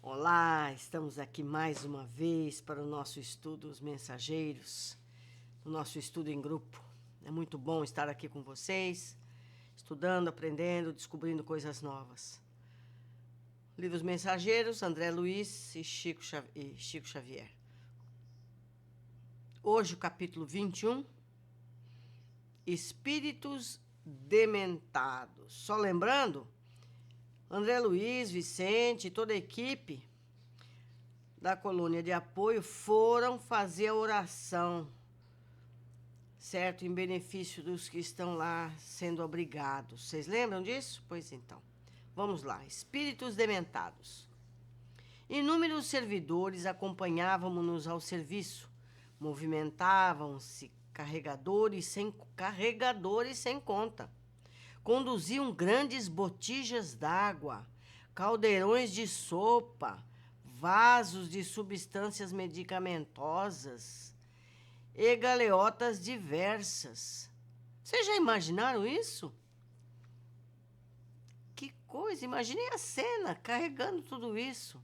Olá, estamos aqui mais uma vez para o nosso estudo Os Mensageiros, o nosso estudo em grupo. É muito bom estar aqui com vocês, estudando, aprendendo, descobrindo coisas novas. Livros Mensageiros, André Luiz e Chico Xavier. Hoje o capítulo 21, Espíritos Dementados. Só lembrando, André Luiz, Vicente e toda a equipe da colônia de apoio foram fazer a oração, certo? Em benefício dos que estão lá sendo abrigados. Vocês lembram disso? Pois então, vamos lá. Espíritos dementados. Inúmeros servidores acompanhavam-nos ao serviço. Movimentavam-se carregadores sem conta. Conduziam grandes botijas d'água, caldeirões de sopa, vasos de substâncias medicamentosas e galeotas diversas. Vocês já imaginaram isso? Que coisa! Imaginem a cena, carregando tudo isso.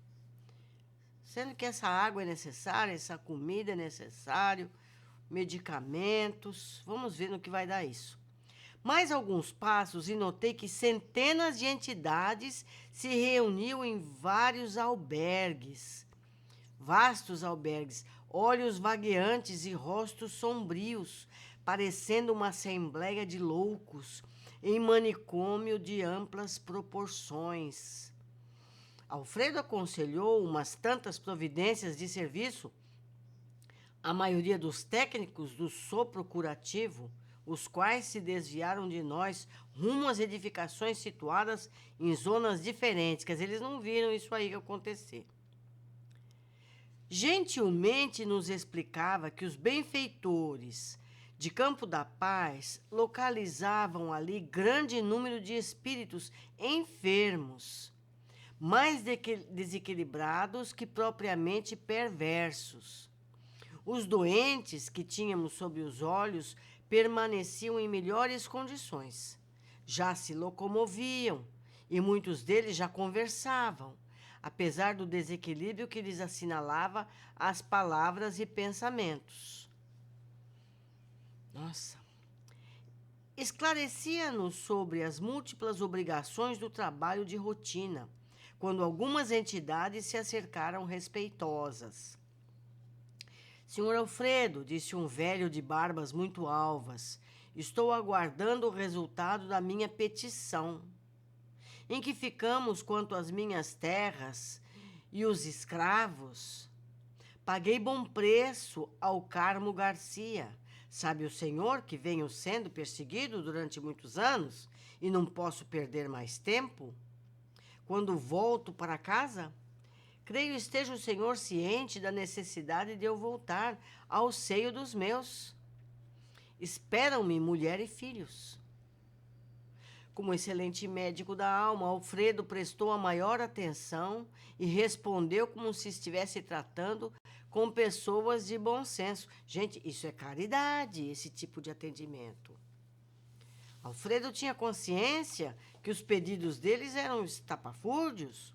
Sendo que essa água é necessária, essa comida é necessária, medicamentos. Vamos ver no que vai dar isso. Mais alguns passos e notei que centenas de entidades se reuniam em vários albergues. Vastos albergues, olhos vagueantes e rostos sombrios, parecendo uma assembleia de loucos em manicômio de amplas proporções. Alfredo aconselhou umas tantas providências de serviço. A maioria dos técnicos do sopro curativo, os quais se desviaram de nós rumo às edificações situadas em zonas diferentes. Quer dizer, eles não viram isso aí acontecer. Gentilmente nos explicava que os benfeitores de Campo da Paz localizavam ali grande número de espíritos enfermos, mais desequilibrados que propriamente perversos. Os doentes que tínhamos sob os olhos permaneciam em melhores condições. Já se locomoviam e muitos deles já conversavam, apesar do desequilíbrio que lhes assinalava as palavras e pensamentos. Nossa! Esclarecia-nos sobre as múltiplas obrigações do trabalho de rotina, quando algumas entidades se acercaram respeitosas. Senhor Alfredo, disse um velho de barbas muito alvas, estou aguardando o resultado da minha petição. Em que ficamos quanto às minhas terras e os escravos? Paguei bom preço ao Carmo Garcia. Sabe o senhor que venho sendo perseguido durante muitos anos e não posso perder mais tempo? Quando volto para casa, creio esteja o senhor ciente da necessidade de eu voltar ao seio dos meus. Esperam-me mulher e filhos. Como excelente médico da alma, Alfredo prestou a maior atenção e respondeu como se estivesse tratando com pessoas de bom senso. Gente, isso é caridade, esse tipo de atendimento. Alfredo tinha consciência que os pedidos deles eram estapafúrdios.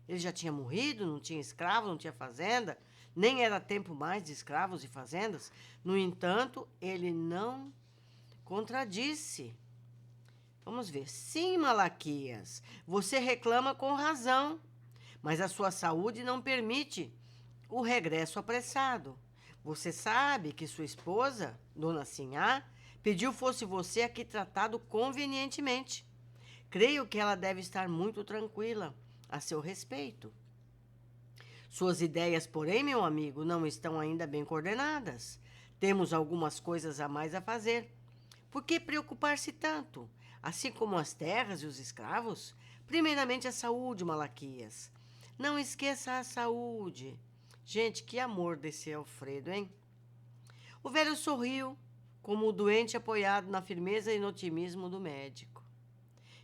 Ele já tinha morrido, não tinha escravo, não tinha fazenda, nem era tempo mais de escravos e fazendas. No entanto, ele não contradisse. Vamos ver. Sim, Malaquias, você reclama com razão, mas a sua saúde não permite o regresso apressado. Você sabe que sua esposa, Dona Sinhá, pediu fosse você aqui tratado convenientemente. Creio que ela deve estar muito tranquila a seu respeito. Suas ideias, porém, meu amigo, não estão ainda bem coordenadas. Temos algumas coisas a mais a fazer. Por que preocupar-se tanto? Assim como as terras e os escravos? Primeiramente a saúde, Malaquias. Não esqueça a saúde. Gente, que amor desse Alfredo, hein? O velho sorriu, como o doente apoiado na firmeza e no otimismo do médico.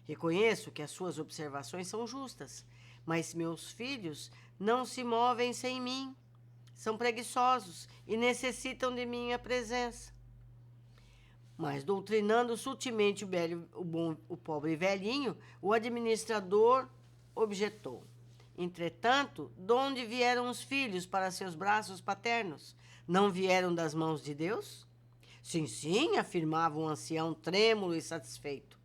Reconheço que as suas observações são justas, mas meus filhos não se movem sem mim. São preguiçosos e necessitam de minha presença. Mas, doutrinando sutilmente o pobre velhinho, o administrador objetou. Entretanto, de onde vieram os filhos para seus braços paternos? Não vieram das mãos de Deus? Sim, sim, afirmava um ancião trêmulo e satisfeito.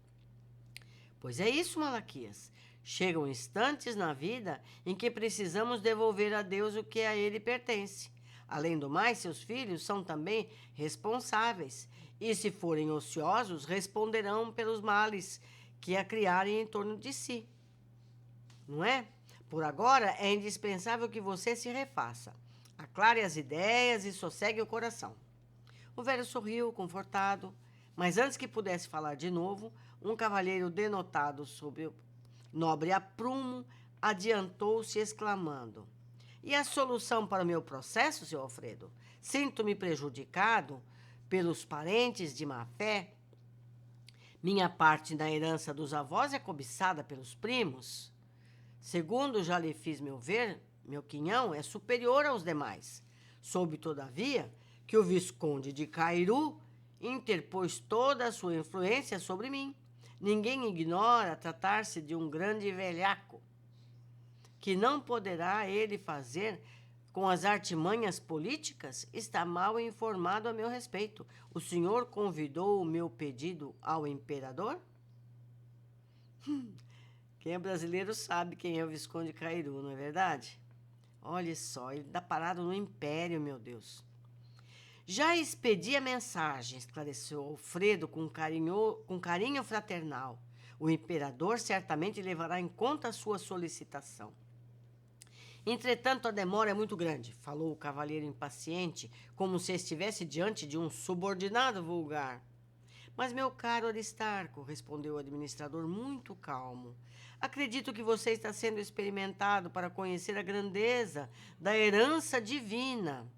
Pois é isso, Malaquias. Chegam instantes na vida em que precisamos devolver a Deus o que a ele pertence. Além do mais, seus filhos são também responsáveis e, se forem ociosos, responderão pelos males que a criarem em torno de si. Não é? Por agora, é indispensável que você se refaça. Aclare as ideias e sossegue o coração. O velho sorriu, confortado, mas antes que pudesse falar de novo, um cavalheiro denotado sob o nobre aprumo adiantou-se exclamando: E a solução para o meu processo, seu Alfredo? Sinto-me prejudicado pelos parentes de má-fé. Minha parte na herança dos avós é cobiçada pelos primos. Segundo já lhe fiz meu quinhão é superior aos demais. Soube, todavia, que o Visconde de Cairu interpôs toda a sua influência sobre mim. Ninguém ignora tratar-se de um grande velhaco, que não poderá ele fazer com as artimanhas políticas. Está mal informado a meu respeito. O senhor convidou o meu pedido ao imperador? Quem é brasileiro sabe quem é o Visconde de Cairu, não é verdade? Olha só, ele está parado no império, meu Deus. Já expedi a mensagem, esclareceu Alfredo com carinho fraternal. O imperador certamente levará em conta a sua solicitação. Entretanto, a demora é muito grande, falou o cavalheiro impaciente, como se estivesse diante de um subordinado vulgar. Mas, meu caro Aristarco, respondeu o administrador muito calmo, acredito que você está sendo experimentado para conhecer a grandeza da herança divina.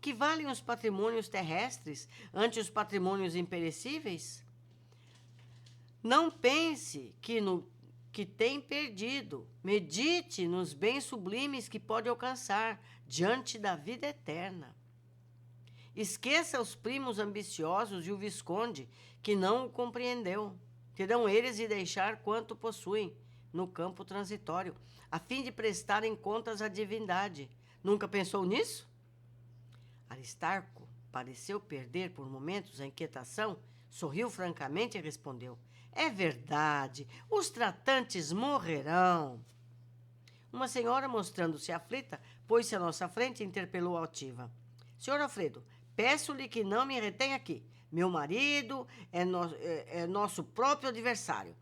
Que valem os patrimônios terrestres ante os patrimônios imperecíveis? Não pense que tem perdido. Medite nos bens sublimes que pode alcançar diante da vida eterna. Esqueça os primos ambiciosos e o Visconde, que não o compreendeu. Terão eles de deixar quanto possuem no campo transitório, a fim de prestarem contas à divindade. Nunca pensou nisso? Aristarco pareceu perder por momentos a inquietação, sorriu francamente e respondeu: É verdade, os tratantes morrerão. Uma senhora, mostrando-se aflita, pôs-se à nossa frente e interpelou altiva: Senhor Alfredo, peço-lhe que não me retenha aqui. Meu marido é nosso próprio adversário.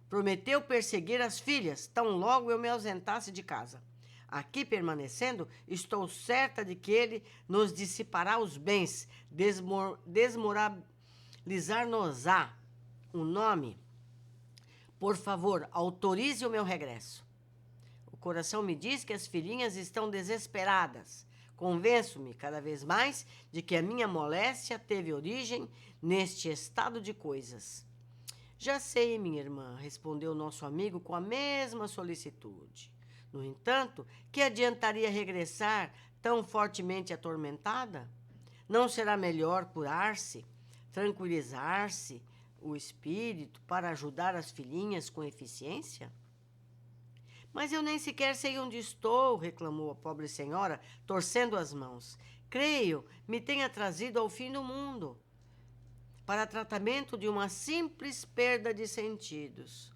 Prometeu perseguir as filhas, tão logo eu me ausentasse de casa. Aqui permanecendo, estou certa de que ele nos dissipará os bens, desmoralizar-nos-á o nome. Por favor, autorize o meu regresso. O coração me diz que as filhinhas estão desesperadas. Convenço-me cada vez mais de que a minha moléstia teve origem neste estado de coisas. Já sei, minha irmã, respondeu nosso amigo com a mesma solicitude. No entanto, que adiantaria regressar tão fortemente atormentada? Não será melhor curar-se, tranquilizar-se o espírito para ajudar as filhinhas com eficiência? Mas eu nem sequer sei onde estou, reclamou a pobre senhora, torcendo as mãos. Creio me tenha trazido ao fim do mundo, para tratamento de uma simples perda de sentidos.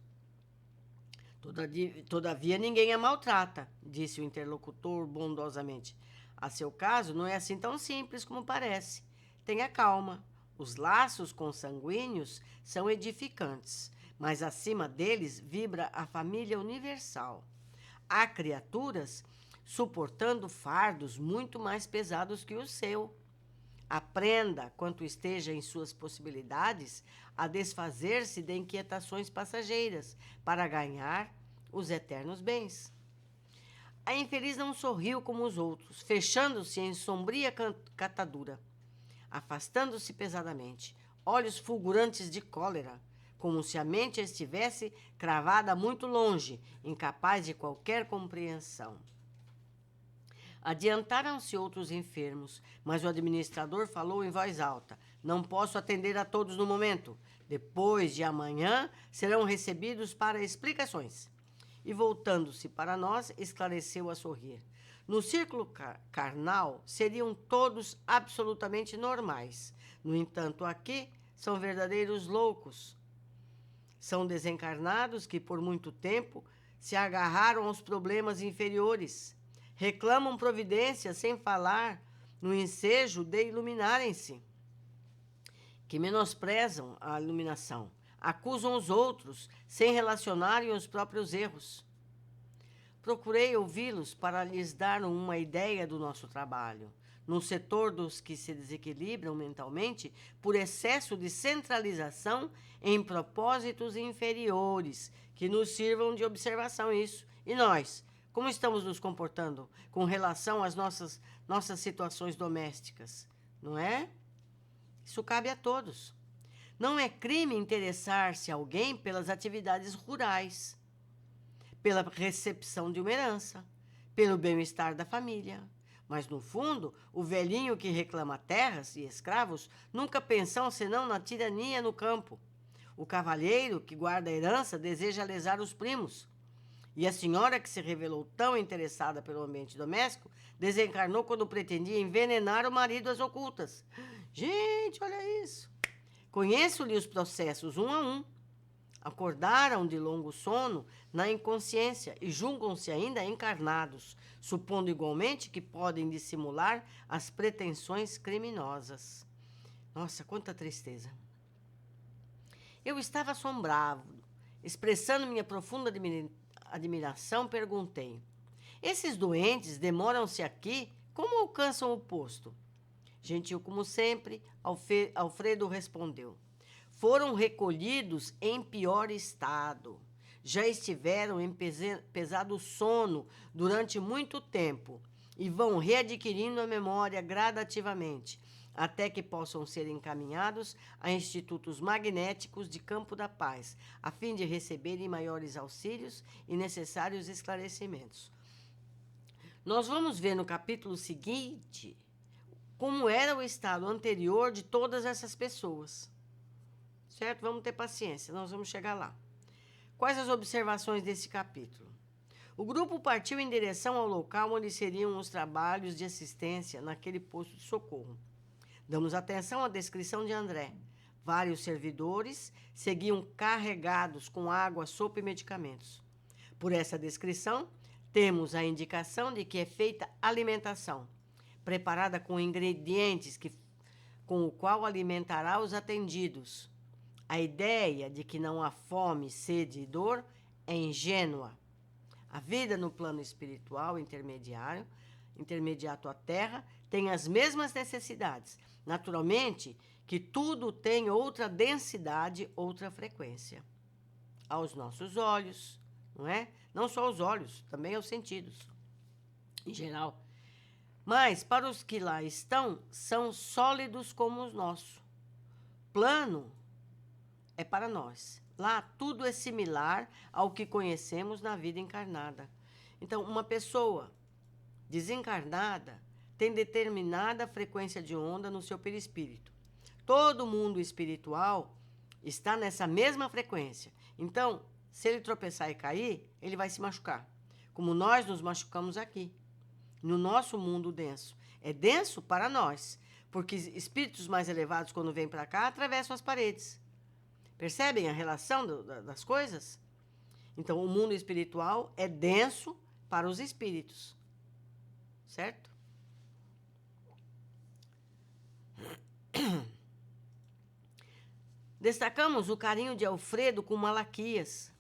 Todavia, ninguém a maltrata, disse o interlocutor bondosamente. A seu caso, não é assim tão simples como parece. Tenha calma. Os laços consanguíneos são edificantes, mas acima deles vibra a família universal. Há criaturas suportando fardos muito mais pesados que o seu. Aprenda, quanto esteja em suas possibilidades, a desfazer-se de inquietações passageiras para ganhar os eternos bens. A infeliz não sorriu como os outros, fechando-se em sombria catadura, afastando-se pesadamente, olhos fulgurantes de cólera, como se a mente estivesse cravada muito longe, incapaz de qualquer compreensão. Adiantaram-se outros enfermos, mas o administrador falou em voz alta: Não posso atender a todos no momento. Depois de amanhã serão recebidos para explicações. e, voltando-se para nós, esclareceu a sorrir. No círculo carnal, seriam todos absolutamente normais. No entanto, aqui são verdadeiros loucos. São desencarnados que, por muito tempo, se agarraram aos problemas inferiores. Reclamam providência sem falar no ensejo de iluminarem-se. Que menosprezam a iluminação. Acusam os outros sem relacionarem os próprios erros. Procurei ouvi-los para lhes dar uma ideia do nosso trabalho, no setor dos que se desequilibram mentalmente por excesso de centralização em propósitos inferiores, que nos sirvam de observação isso. E nós, como estamos nos comportando com relação às nossas situações domésticas, não é? Isso cabe a todos. Não é crime interessar-se alguém pelas atividades rurais, pela recepção de uma herança, pelo bem-estar da família. Mas, no fundo, o velhinho que reclama terras e escravos nunca pensam senão na tirania no campo. O cavalheiro que guarda a herança deseja lesar os primos. E a senhora que se revelou tão interessada pelo ambiente doméstico desencarnou quando pretendia envenenar o marido às ocultas. Gente, olha isso! Conheço-lhe os processos um a um. Acordaram de longo sono na inconsciência e julgam-se ainda encarnados, supondo igualmente que podem dissimular as pretensões criminosas. Nossa, quanta tristeza! Eu estava assombrado. Expressando minha profunda admiração, perguntei: esses doentes demoram-se aqui? Como alcançam o posto? Gentil como sempre, Alfredo respondeu: foram recolhidos em pior estado. Já estiveram em pesado sono durante muito tempo e vão readquirindo a memória gradativamente, até que possam ser encaminhados a institutos magnéticos de Campo da Paz, a fim de receberem maiores auxílios e necessários esclarecimentos. Nós vamos ver no capítulo seguinte como era o estado anterior de todas essas pessoas. Certo? Vamos ter paciência, nós vamos chegar lá. Quais as observações desse capítulo? O grupo partiu em direção ao local onde seriam os trabalhos de assistência naquele posto de socorro. Damos atenção à descrição de André. Vários servidores seguiam carregados com água, sopa e medicamentos. Por essa descrição, temos a indicação de que é feita alimentação, preparada com ingredientes com o qual alimentará os atendidos. A ideia de que não há fome, sede e dor é ingênua. A vida no plano espiritual intermediato à Terra, tem as mesmas necessidades. Naturalmente, que tudo tem outra densidade, outra frequência. Aos nossos olhos, não é? Não só aos olhos, também aos sentidos, em geral. Mas, para os que lá estão, são sólidos como os nossos. Plano é para nós. Lá tudo é similar ao que conhecemos na vida encarnada. Então, uma pessoa desencarnada tem determinada frequência de onda no seu perispírito. Todo mundo espiritual está nessa mesma frequência. Então, se ele tropeçar e cair, ele vai se machucar. Como nós nos machucamos aqui, no nosso mundo denso. É denso para nós, porque espíritos mais elevados, quando vêm para cá, atravessam as paredes. Percebem a relação das coisas? Então, o mundo espiritual é denso para os espíritos. Certo? Destacamos o carinho de Alfredo com Malaquias,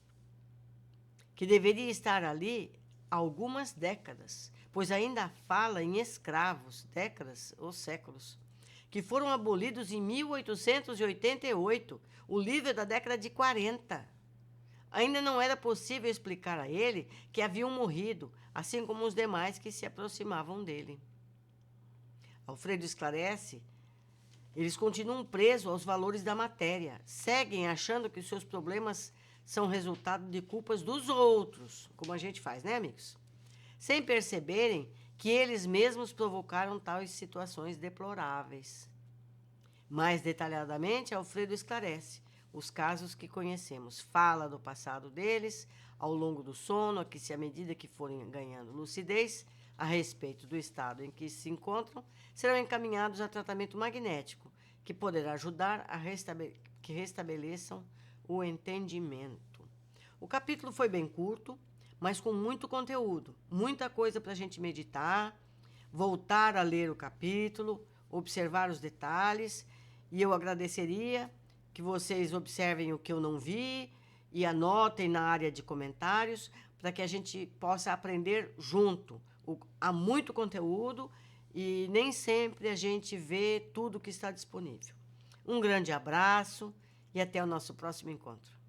que deveria estar ali há algumas décadas, pois ainda fala em escravos, décadas ou séculos, que foram abolidos em 1888, o livro é da década de 40. Ainda não era possível explicar a ele que haviam morrido, assim como os demais que se aproximavam dele. Alfredo esclarece: eles continuam presos aos valores da matéria, seguem achando que os seus problemas são resultado de culpas dos outros, como a gente faz, né, amigos? Sem perceberem que eles mesmos provocaram tais situações deploráveis. Mais detalhadamente, Alfredo esclarece os casos que conhecemos, fala do passado deles, ao longo do sono, que se à medida que forem ganhando lucidez a respeito do estado em que se encontram, serão encaminhados a tratamento magnético, que poderá ajudar a que restabeleçam o entendimento. O capítulo foi bem curto, mas com muito conteúdo, muita coisa para a gente meditar, voltar a ler o capítulo, observar os detalhes, e eu agradeceria que vocês observem o que eu não vi e anotem na área de comentários para que a gente possa aprender junto. Há muito conteúdo e nem sempre a gente vê tudo que está disponível. Um grande abraço e até o nosso próximo encontro.